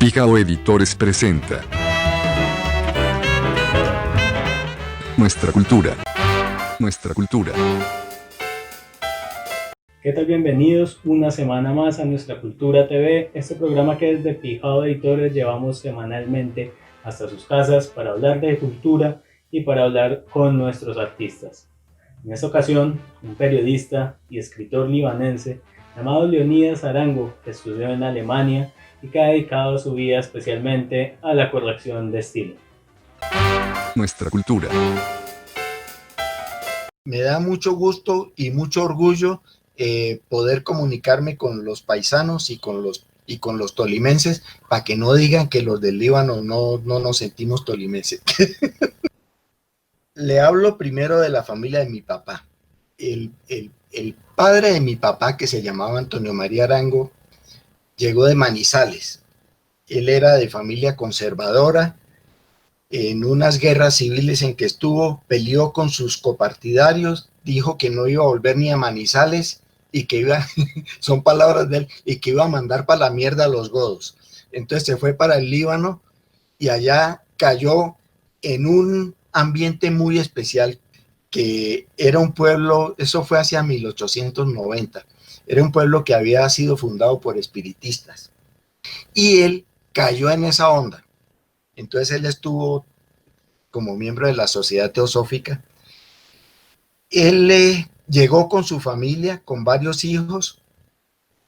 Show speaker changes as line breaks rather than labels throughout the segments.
Pijao Editores presenta Nuestra Cultura. Nuestra Cultura.
¿Qué tal? Bienvenidos una semana más a Nuestra Cultura TV, este programa que desde Pijao Editores llevamos semanalmente hasta sus casas para hablar de cultura y para hablar con nuestros artistas. En esta ocasión, un periodista y escritor libanense llamado Leonidas Arango, que estudió en Alemania y que ha dedicado su vida especialmente a la corrección de estilo.
Nuestra Cultura.
Me da mucho gusto y mucho orgullo poder comunicarme con los paisanos y con los tolimenses, para que no digan que los del Líbano no nos sentimos tolimenses. Le hablo primero de la familia de mi papá. El padre de mi papá, que se llamaba Antonio María Arango, llegó de Manizales. Él era de familia conservadora. En unas guerras civiles en que estuvo, peleó con sus copartidarios, dijo que no iba a volver ni a Manizales y que iba, son palabras de él, y que iba a mandar para la mierda a los godos. Entonces se fue para el Líbano y allá cayó en un ambiente muy especial, que era un pueblo, eso fue hacia 1890, era un pueblo que había sido fundado por espiritistas y él cayó en esa onda. Entonces él estuvo como miembro de la Sociedad Teosófica. Él llegó con su familia, con varios hijos,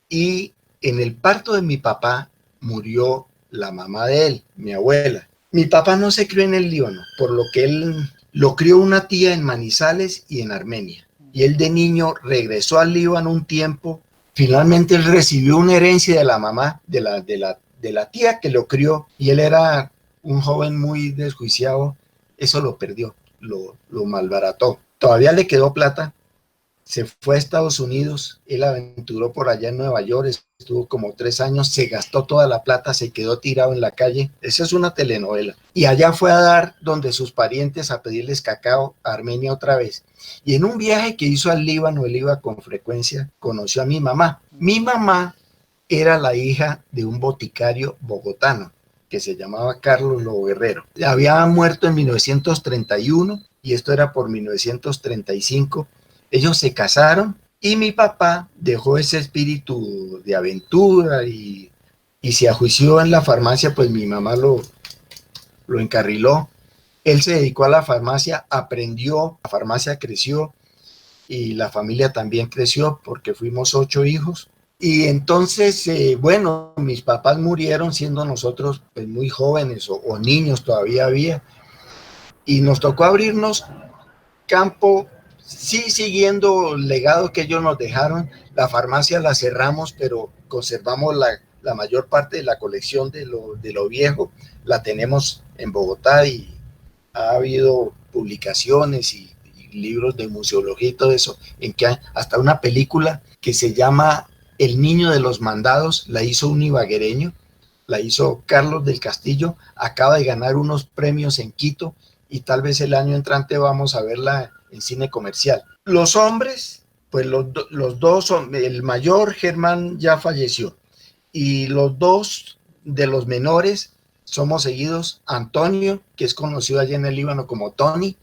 y en el parto de mi papá murió la mamá de él, mi abuela. Mi papá no se crió en el Líbano, por lo que él lo crió una tía en Manizales y en Armenia. Y él de niño regresó al Líbano un tiempo. Finalmente él recibió una herencia de la mamá, de la tía que lo crió, y él era un joven muy desjuiciado. Eso lo perdió, lo malbarató. Todavía le quedó plata, se fue a Estados Unidos, él aventuró por allá en Nueva York, estuvo como 3 años, se gastó toda la plata, se quedó tirado en la calle. Esa es una telenovela. Y allá fue a dar donde sus parientes a pedirles cacao a Armenia otra vez. Y en un viaje que hizo al Líbano, él iba con frecuencia, conoció a mi mamá. Mi mamá era la hija de un boticario bogotano que se llamaba Carlos Lobo Guerrero. Había muerto en 1931 y esto era por 1935. Ellos se casaron y mi papá dejó ese espíritu de aventura y se ajuició en la farmacia, pues mi mamá lo encarriló. Él se dedicó a la farmacia, aprendió, la farmacia creció y la familia también creció porque fuimos 8 hijos. Y entonces, bueno, mis papás murieron siendo nosotros pues, muy jóvenes o niños todavía había. Y nos tocó abrirnos campo, sí siguiendo el legado que ellos nos dejaron. La farmacia la cerramos, pero conservamos la mayor parte de la colección de lo viejo. La tenemos en Bogotá y ha habido publicaciones y libros de museología y todo eso, en que hay hasta una película que se llama El Niño de los Mandados, la hizo un ibaguereño, la hizo Carlos del Castillo, acaba de ganar unos premios en Quito y tal vez el año entrante vamos a verla en cine comercial. Los hombres, pues los dos son, el mayor Germán ya falleció y los dos de los menores somos seguidos. Antonio, que es conocido allá en el Líbano como Tony,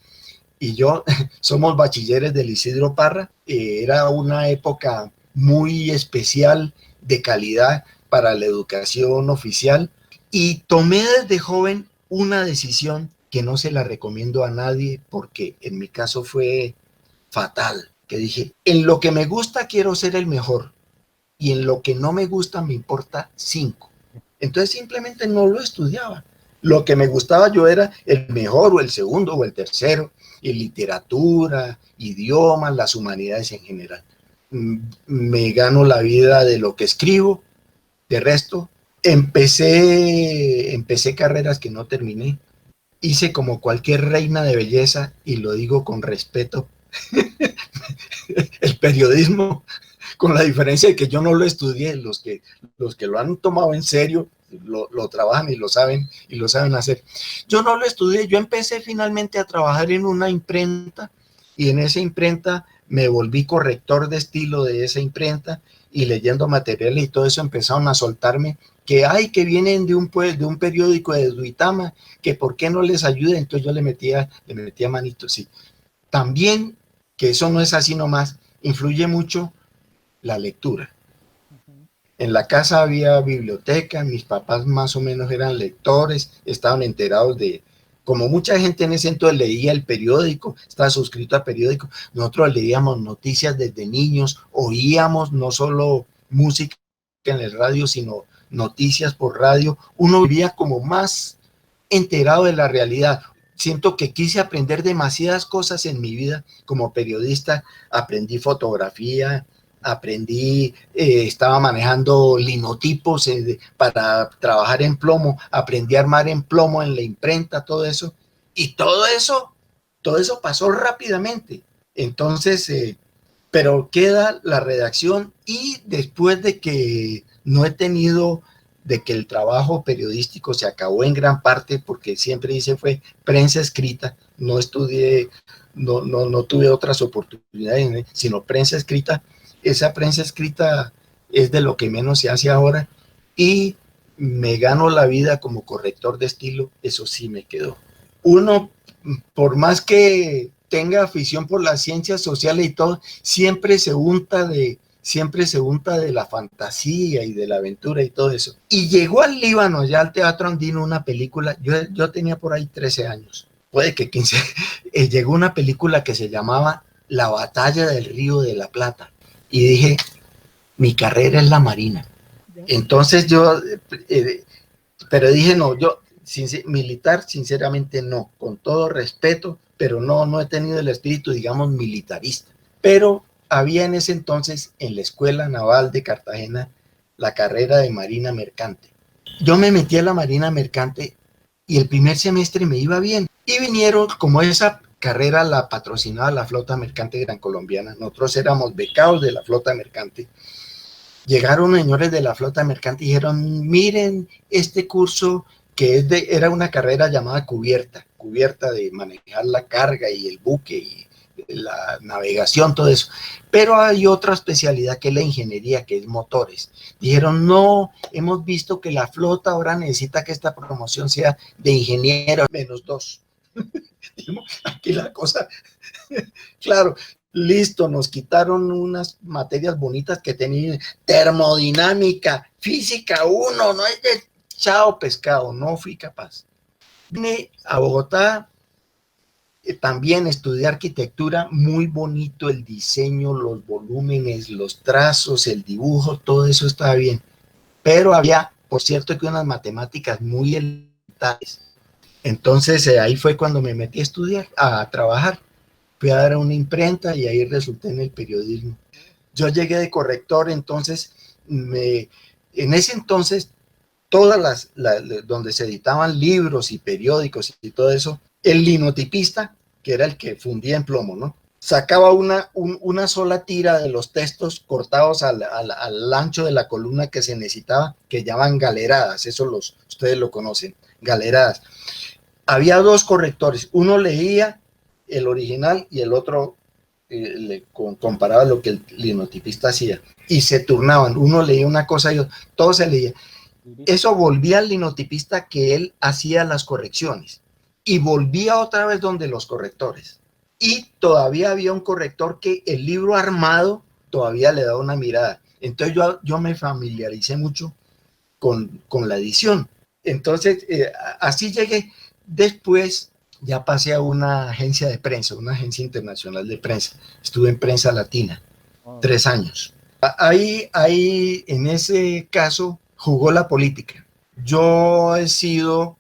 y yo somos bachilleres del Isidro Parra. Era una época muy especial de calidad para la educación oficial y tomé desde joven una decisión que no se la recomiendo a nadie porque en mi caso fue fatal, que dije, en lo que me gusta quiero ser el mejor y en lo que no me gusta me importa 5. Entonces simplemente no lo estudiaba. Lo que me gustaba yo era el mejor o el segundo o el tercero, en literatura, idiomas, las humanidades en general. Me gano la vida de lo que escribo. De resto, empecé carreras que no terminé. Hice como cualquier reina de belleza, y lo digo con respeto, el periodismo, con la diferencia de que yo no lo estudié. Los que lo han tomado en serio lo trabajan y lo saben hacer. Yo no lo estudié, yo empecé finalmente a trabajar en una imprenta y en esa imprenta me volví corrector de estilo de esa imprenta y leyendo materiales y todo eso, empezaron a soltarme que hay que vienen de un periódico de Duitama, que por qué no les ayuda. Entonces yo le metía manito, sí. También, que eso no es así nomás, influye mucho la lectura. En la casa había biblioteca, mis papás más o menos eran lectores, estaban enterados de, como mucha gente en ese entonces leía el periódico, estaba suscrito al periódico, nosotros leíamos noticias desde niños, oíamos no solo música en el radio, sino noticias por radio, uno vivía como más enterado de la realidad. Siento que quise aprender demasiadas cosas en mi vida como periodista, aprendí fotografía, aprendí, estaba manejando linotipos para trabajar en plomo, aprendí a armar en plomo en la imprenta, todo eso, y todo eso pasó rápidamente. Entonces, pero queda la redacción y después de que no he tenido, de que el trabajo periodístico se acabó en gran parte, porque siempre hice fue prensa escrita, no estudié, no tuve otras oportunidades, sino prensa escrita. Esa prensa escrita es de lo que menos se hace ahora y me gano la vida como corrector de estilo, eso sí me quedó. Uno, por más que tenga afición por las ciencias sociales y todo, siempre se unta de la fantasía y de la aventura y todo eso. Y llegó al Líbano, ya al Teatro Andino, una película, yo tenía por ahí 13 años, puede que 15, llegó una película que se llamaba La Batalla del Río de la Plata. Y dije, mi carrera es la Marina. Entonces yo, pero dije, no, yo militar, sinceramente no, con todo respeto, pero no he tenido el espíritu, digamos, militarista. Pero había en ese entonces, en la Escuela Naval de Cartagena, la carrera de Marina Mercante. Yo me metí a la Marina Mercante y el primer semestre me iba bien. Y vinieron, como esa carrera la patrocinaba la Flota Mercante Gran Colombiana, nosotros éramos becados de la Flota Mercante, llegaron señores de la Flota Mercante y dijeron, miren este curso que era una carrera llamada cubierta de manejar la carga y el buque y la navegación, todo eso, pero hay otra especialidad que es la ingeniería, que es motores. Dijeron, no, hemos visto que la flota ahora necesita que esta promoción sea de ingeniero -2. Aquí la cosa, claro, listo, nos quitaron unas materias bonitas que tenían, termodinámica, física 1, no es de chao pescado, no fui capaz. Vine a Bogotá, también estudié arquitectura, muy bonito el diseño, los volúmenes, los trazos, el dibujo, todo eso estaba bien, pero había, por cierto, que unas matemáticas muy elementales. Entonces ahí fue cuando me metí a estudiar, a trabajar. Fui a dar a una imprenta y ahí resulté en el periodismo. Yo llegué de corrector, entonces en ese entonces todas donde se editaban libros y periódicos y todo eso, el linotipista, que era el que fundía en plomo, ¿no? Sacaba una sola tira de los textos cortados al ancho de la columna que se necesitaba, que llaman galeradas, eso ustedes lo conocen, galeradas. Había dos correctores, uno leía el original y el otro comparaba lo que el linotipista hacía y se turnaban, uno leía una cosa y todo se leía. Eso volvía al linotipista que él hacía las correcciones y volvía otra vez donde los correctores. Y todavía había un corrector que el libro armado todavía le daba una mirada. Entonces yo me familiaricé mucho con la edición. Entonces así llegué. Después ya pasé a una agencia de prensa, una agencia internacional de prensa. Estuve en Prensa Latina, 3 años. Ahí en ese caso jugó la política. Yo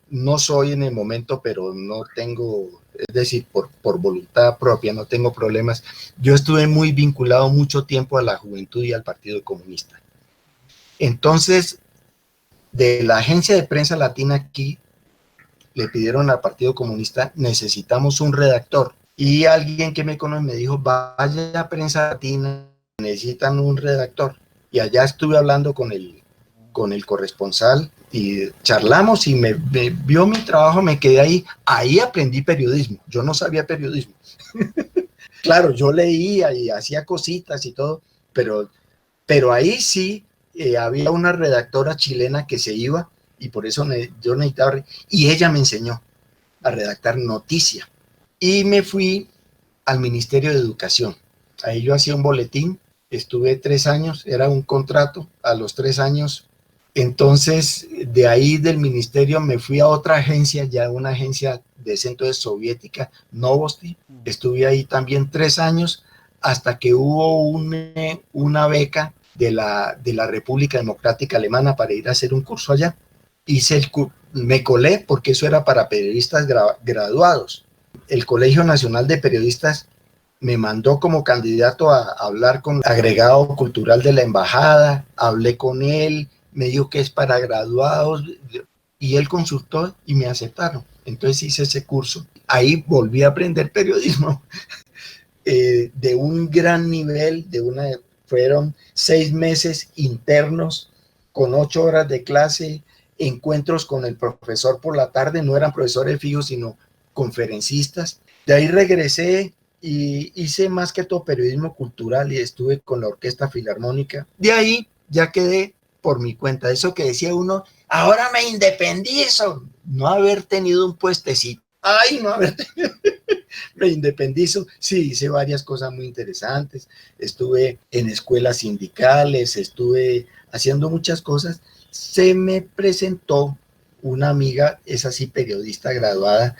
no soy en el momento, pero no tengo, es decir, por voluntad propia, no tengo problemas. Yo estuve muy vinculado mucho tiempo a la juventud y al Partido Comunista. Entonces, de la agencia de Prensa Latina aquí, le pidieron al Partido Comunista, necesitamos un redactor. Y alguien que me conoce me dijo, vaya a Prensa Latina, necesitan un redactor. Y allá estuve hablando con el corresponsal y charlamos y me vio mi trabajo, me quedé ahí aprendí periodismo. Yo no sabía periodismo. Claro, yo leía y hacía cositas y todo, pero Pero ahí sí había una redactora chilena que se iba y por eso yo necesitaba, y ella me enseñó a redactar noticia. Y me fui al Ministerio de Educación. Ahí yo hacía un boletín, estuve 3 años, era un contrato a los 3 años. Entonces, de ahí del ministerio me fui a otra agencia, ya una agencia de centro de soviética, Novosti. Estuve ahí también 3 años hasta que hubo una beca de la República Democrática Alemana para ir a hacer un curso allá. Me colé porque eso era para periodistas graduados. El Colegio Nacional de Periodistas me mandó como candidato a hablar con el agregado cultural de la embajada, hablé con él, me dijo que es para graduados y él consultó y me aceptaron. Entonces hice ese curso. Ahí volví a aprender periodismo de un gran nivel, fueron 6 meses internos con 8 horas de clase, encuentros con el profesor por la tarde, no eran profesores fijos, sino conferencistas. De ahí regresé y hice más que todo periodismo cultural y estuve con la Orquesta Filarmónica. De ahí ya quedé por mi cuenta. Eso que decía uno, ahora me independizo, no haber tenido un puestecito. Ay, no haber tenido, me independizo. Sí, hice varias cosas muy interesantes. Estuve en escuelas sindicales, estuve haciendo muchas cosas. Se me presentó una amiga, es así periodista graduada,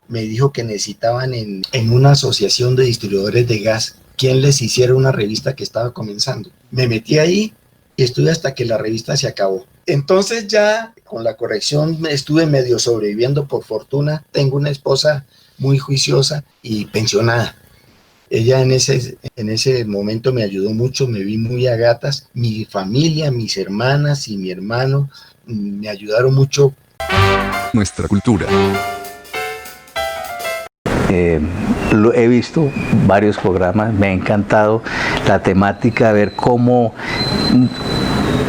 me dijo que necesitaban en una asociación de distribuidores de gas quien les hiciera una revista que estaba comenzando. Me metí ahí y estuve hasta que la revista se acabó. Entonces ya con la corrección estuve medio sobreviviendo por fortuna. Tengo una esposa muy juiciosa y pensionada. Ella en ese momento me ayudó mucho, me vi muy a gatas. Mi familia, mis hermanas y mi hermano me ayudaron mucho.
Nuestra cultura.
He visto varios programas, me ha encantado la temática, ver cómo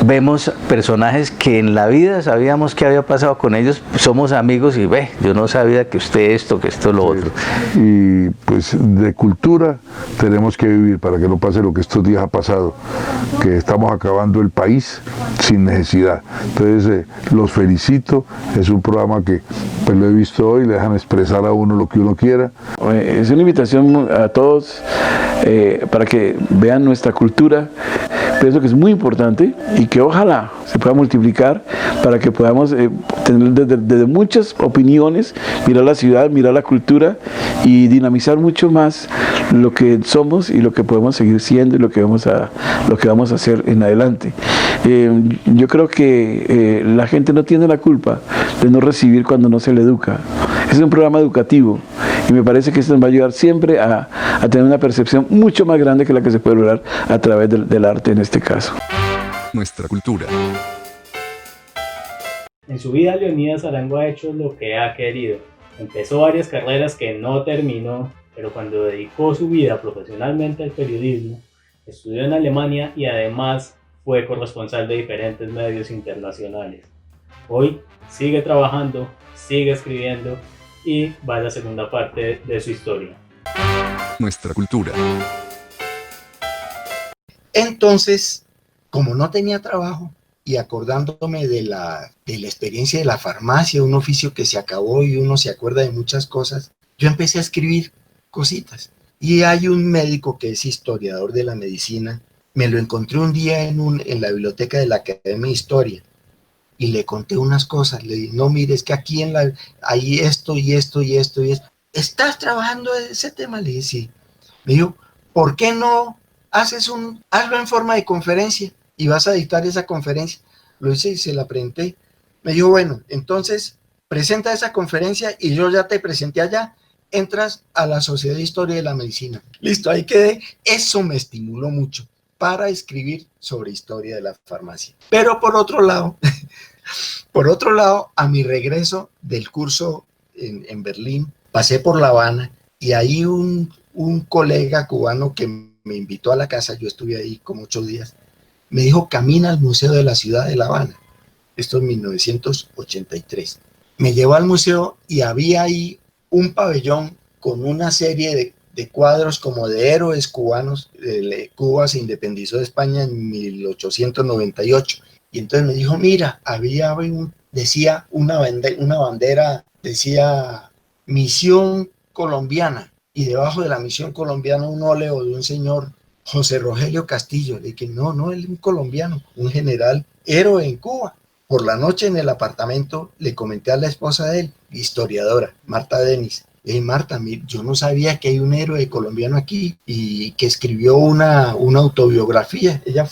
vemos personajes que en la vida sabíamos qué había pasado con ellos, somos amigos y yo no sabía que usted esto, que esto, lo otro.
Y pues de cultura tenemos que vivir para que no pase lo que estos días ha pasado, que estamos acabando el país sin necesidad. Entonces los felicito, es un programa que pues lo he visto hoy, le dejan expresar a uno lo que uno quiera.
Es una invitación a todos para que vean nuestra cultura. Pienso que es muy importante y que ojalá se pueda multiplicar para que podamos tener desde muchas opiniones, mirar la ciudad, mirar la cultura y dinamizar mucho más lo que somos y lo que podemos seguir siendo y lo que vamos a hacer en adelante. Yo creo que la gente no tiene la culpa de no recibir cuando no se le educa. Es un programa educativo y me parece que esto nos va a ayudar siempre a tener una percepción mucho más grande que la que se puede lograr a través del arte en este caso.
Nuestra cultura.
En su vida, Leonidas Arango ha hecho lo que ha querido. Empezó varias carreras que no terminó, pero cuando dedicó su vida profesionalmente al periodismo, estudió en Alemania y además fue corresponsal de diferentes medios internacionales. Hoy sigue trabajando, sigue escribiendo y va a la segunda parte de su historia.
Nuestra cultura.
Entonces, como no tenía trabajo y acordándome de la experiencia de la farmacia, un oficio que se acabó y uno se acuerda de muchas cosas, yo empecé a escribir cositas. Y hay un médico que es historiador de la medicina, me lo encontré un día en la biblioteca de la Academia de Historia y le conté unas cosas. Le dije, no, mire, es que aquí hay esto y esto y esto y esto. ¿Estás trabajando en ese tema? Le dije, sí. Me dijo, ¿por qué no hazlo en forma de conferencia y vas a dictar esa conferencia? Lo hice y se la presenté. Me dijo, bueno, entonces presenta esa conferencia y yo ya te presenté allá, entras a la Sociedad de Historia de la Medicina. Listo, ahí quedé. Eso me estimuló mucho para escribir sobre historia de la farmacia. Pero por otro lado, a mi regreso del curso en Berlín, pasé por La Habana y ahí un colega cubano que me invitó a la casa, yo estuve ahí como 8 días, me dijo, camina al Museo de la Ciudad de La Habana. Esto en 1983. Me llevó al museo y había ahí un pabellón con una serie de cuadros como de héroes cubanos. Cuba se independizó de España en 1898. Y entonces me dijo, mira, decía una bandera, decía Misión Colombiana. Y debajo de la Misión Colombiana un óleo de un señor, José Rogelio Castillo. Le dije, no, él es un colombiano, un general héroe en Cuba. Por la noche en el apartamento le comenté a la esposa de él, historiadora, Marta Denis. Marta, yo no sabía que hay un héroe colombiano aquí y que escribió una autobiografía. Ella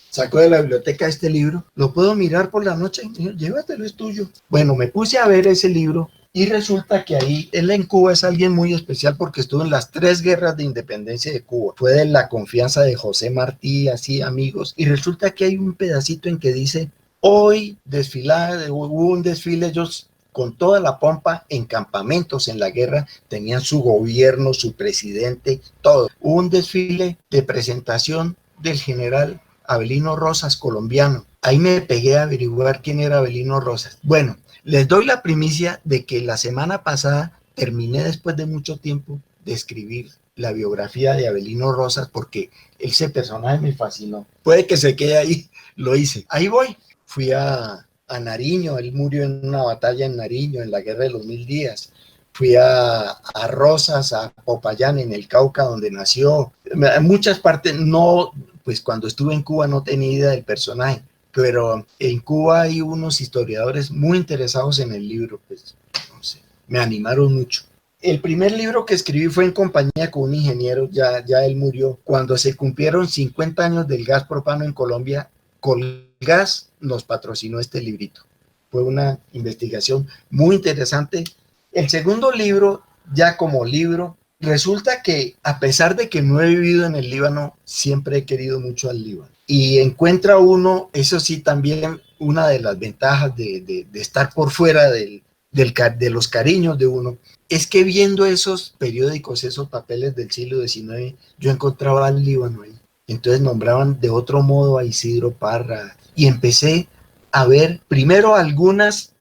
sacó de la biblioteca este libro. ¿Lo puedo mirar por la noche? Y dijo, llévatelo, es tuyo. Bueno, me puse a ver ese libro y resulta que ahí, él en Cuba es alguien muy especial porque estuvo en las 3 guerras de independencia de Cuba. Fue de la confianza de José Martí, así amigos. Y resulta que hay un pedacito en que dice, hoy hubo un desfile, ellos con toda la pompa en campamentos en la guerra, tenían su gobierno, su presidente, todo. Hubo un desfile de presentación del general Avelino Rosas, colombiano. Ahí me pegué a averiguar quién era Avelino Rosas. Bueno, les doy la primicia de que la semana pasada terminé, después de mucho tiempo, de escribir la biografía de Avelino Rosas porque ese personaje me fascinó. Puede que se quede ahí, lo hice. Ahí voy. Fui a Nariño, él murió en una batalla en Nariño, en la guerra de los 1000 días. Fui a Rosas, a Popayán, en el Cauca, donde nació. En muchas partes, no, pues cuando estuve en Cuba no tenía idea del personaje, pero en Cuba hay unos historiadores muy interesados en el libro, pues, no sé, me animaron mucho. El primer libro que escribí fue en compañía con un ingeniero, ya él murió. Cuando se cumplieron 50 años del gas propano en Colombia, Colgas nos patrocinó este librito. Fue una investigación muy interesante. El segundo libro, ya como libro, resulta que a pesar de que no he vivido en el Líbano, siempre he querido mucho al Líbano. Y encuentra uno, eso sí, también una de las ventajas de estar por fuera de los cariños de uno, es que viendo esos periódicos, esos papeles del siglo XIX, yo encontraba al Líbano ahí. Entonces nombraban de otro modo a Isidro Parra y empecé a ver primero algunos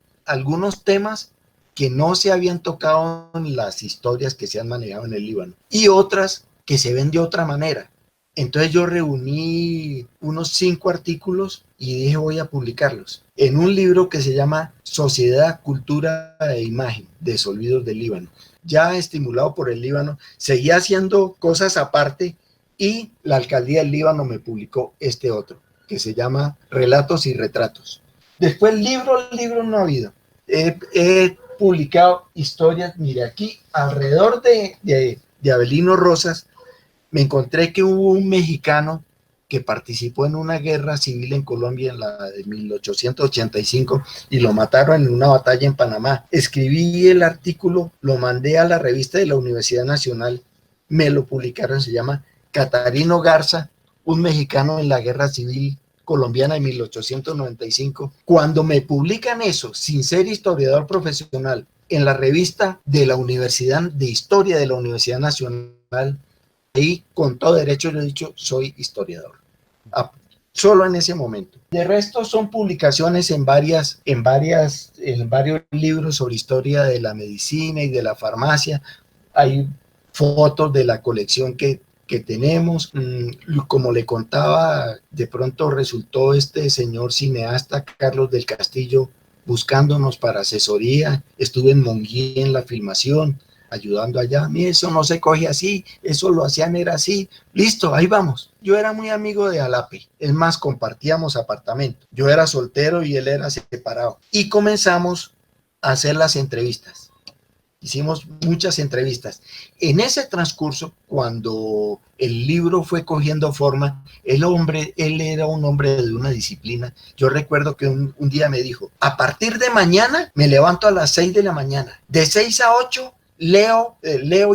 temas que no se habían tocado en las historias que se han manejado en el Líbano y otras que se ven de otra manera. Entonces yo reuní unos 5 artículos y dije voy a publicarlos en un libro que se llama Sociedad, Cultura e Imagen, Desolvidos del Líbano. Ya estimulado por el Líbano, seguía haciendo cosas aparte y la alcaldía del Líbano me publicó este otro, que se llama Relatos y Retratos. Después libro no ha habido. He publicado historias, mire aquí, alrededor de Avelino Rosas, me encontré que hubo un mexicano que participó en una guerra civil en Colombia en la de 1885 y lo mataron en una batalla en Panamá. Escribí el artículo, lo mandé a la revista de la Universidad Nacional, me lo publicaron, se llama Catarino Garza, un mexicano en la guerra civil colombiana de 1895. Cuando me publican eso, sin ser historiador profesional, en la revista de la Universidad de Historia de la Universidad Nacional, ahí con todo derecho yo he dicho, soy historiador. Solo en ese momento. De resto son publicaciones en varios libros sobre historia de la medicina y de la farmacia. Hay fotos de la colección que tenemos. Como le contaba, de pronto resultó este señor cineasta Carlos del Castillo buscándonos para asesoría. Estuve en Monguí en la filmación, ayudando allá. Mire, eso no se coge así, eso lo hacían era así. Listo, ahí vamos. Yo era muy amigo de Alape, es más, compartíamos apartamento. Yo era soltero y él era separado. Y comenzamos a hacer las entrevistas. Hicimos muchas entrevistas. En ese transcurso, cuando el libro fue cogiendo forma, él era un hombre de una disciplina. Yo recuerdo que un día me dijo, a partir de mañana me levanto a las 6 de la mañana. De 6 a 8 leo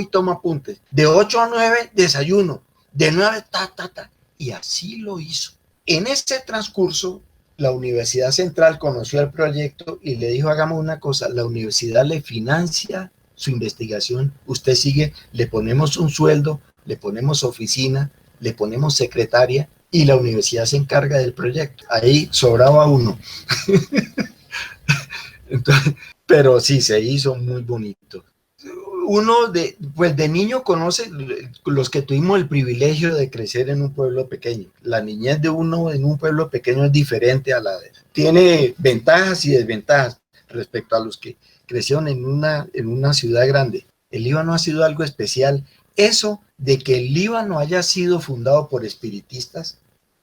y tomo apuntes. De 8 a 9 desayuno. De 9 ta. Y así lo hizo. En ese transcurso, la Universidad Central conoció el proyecto y le dijo, hagamos una cosa, la universidad le financia su investigación, usted sigue, le ponemos un sueldo, le ponemos oficina, le ponemos secretaria y la universidad se encarga del proyecto. Ahí sobraba uno. Entonces, pero sí, se hizo muy bonito. pues de niño conoce, los que tuvimos el privilegio de crecer en un pueblo pequeño. La niñez de uno en un pueblo pequeño es diferente tiene ventajas y desventajas respecto a los que crecieron en una ciudad grande. El Líbano ha sido algo especial. Eso de que el Líbano haya sido fundado por espiritistas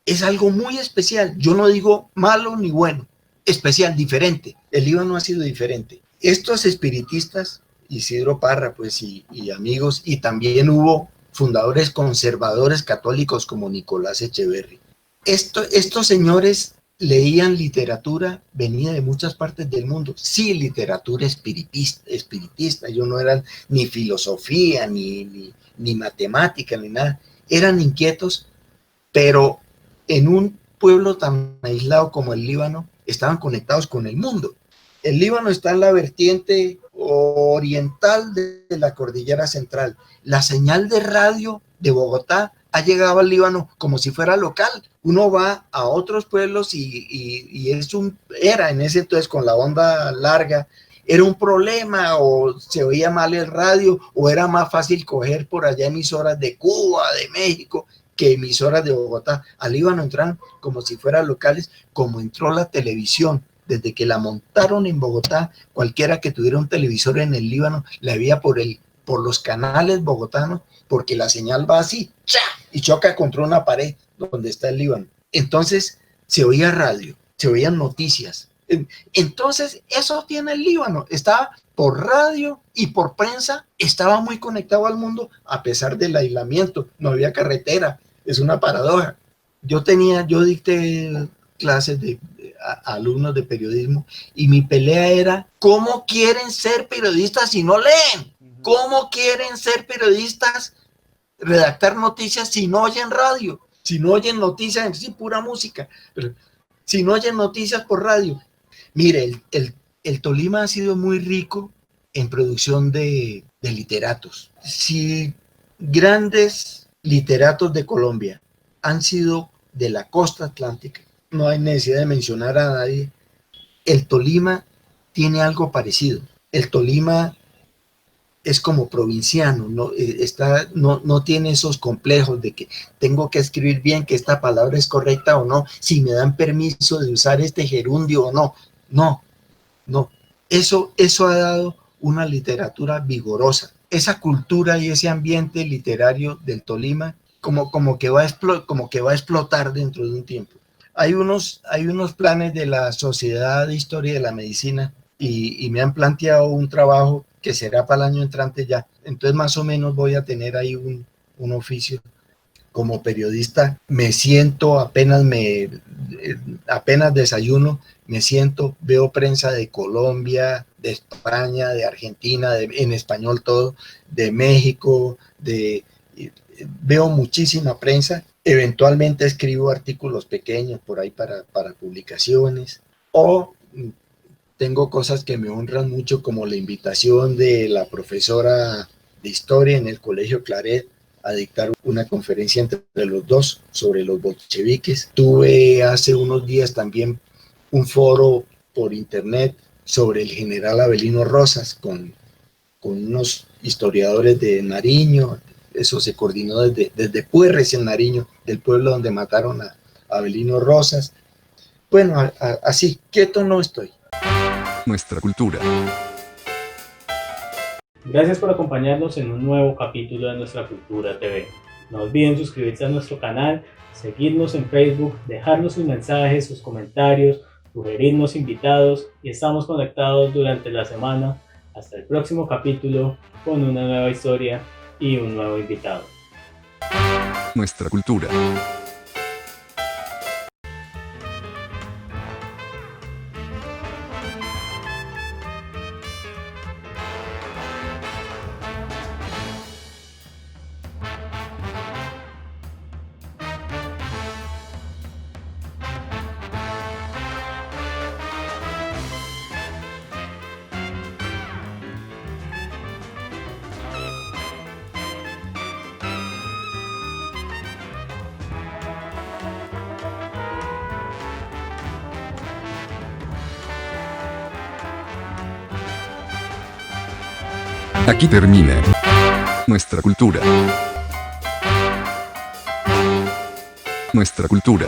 es algo muy especial. Yo no digo malo ni bueno, especial, diferente. El Líbano ha sido diferente. Estos espiritistas, Isidro Parra, pues, y amigos, y también hubo fundadores conservadores católicos como Nicolás Echeverry. Estos señores leían literatura, venía de muchas partes del mundo, sí, literatura espiritista, ellos no eran ni filosofía, ni matemática, ni nada, eran inquietos, pero en un pueblo tan aislado como el Líbano, estaban conectados con el mundo. El Líbano está en la vertiente oriental de la cordillera central. La señal de radio de Bogotá ha llegado al Líbano como si fuera local. Uno va a otros pueblos y era en ese entonces con la onda larga, era un problema o se oía mal el radio o era más fácil coger por allá emisoras de Cuba, de México, que emisoras de Bogotá. Al Líbano entran como si fueran locales, como entró la televisión. Desde que la montaron en Bogotá, cualquiera que tuviera un televisor en el Líbano la veía por los canales bogotanos, porque la señal va así, ¡cha!, y choca contra una pared donde está el Líbano. Entonces se oía radio, se oían noticias. Entonces eso tiene el Líbano, estaba por radio y por prensa, estaba muy conectado al mundo a pesar del aislamiento, no había carretera, es una paradoja. Yo dicté clases a alumnos de periodismo y mi pelea era: ¿cómo quieren ser periodistas si no leen? ¿Cómo quieren ser periodistas, redactar noticias si no oyen radio? Si no oyen noticias, sí, pura música, pero si no oyen noticias por radio. Mire, el Tolima ha sido muy rico en producción de literatos. Si grandes literatos de Colombia han sido de la costa atlántica, no hay necesidad de mencionar a nadie. El Tolima tiene algo parecido. El Tolima es como provinciano, no tiene esos complejos de que tengo que escribir bien, que esta palabra es correcta o no, si me dan permiso de usar este gerundio o no. No. Eso ha dado una literatura vigorosa. Esa cultura y ese ambiente literario del Tolima como que va a explotar dentro de un tiempo. Hay unos planes de la Sociedad de Historia de la Medicina y me han planteado un trabajo que será para el año entrante ya. Entonces más o menos voy a tener ahí un oficio como periodista. Me siento, apenas desayuno, me siento, veo prensa de Colombia, de España, de Argentina, en español todo, de México, veo muchísima prensa. Eventualmente escribo artículos pequeños por ahí para publicaciones, o tengo cosas que me honran mucho, como la invitación de la profesora de historia en el Colegio Claret a dictar una conferencia entre los dos sobre los bolcheviques. Tuve hace unos días también un foro por internet sobre el general Avelino Rosas con unos historiadores de Nariño. Eso se coordinó desde Puerres en Nariño, del pueblo donde mataron a Avelino Rosas. Bueno, así, quieto no estoy.
Nuestra cultura.
Gracias por acompañarnos en un nuevo capítulo de Nuestra Cultura TV. No olviden suscribirse a nuestro canal, seguirnos en Facebook, dejarnos sus mensajes, sus comentarios, sugerirnos invitados, y estamos conectados durante la semana. Hasta el próximo capítulo con una nueva historia y un nuevo invitado.
Nuestra cultura. Aquí termina nuestra cultura. Nuestra cultura.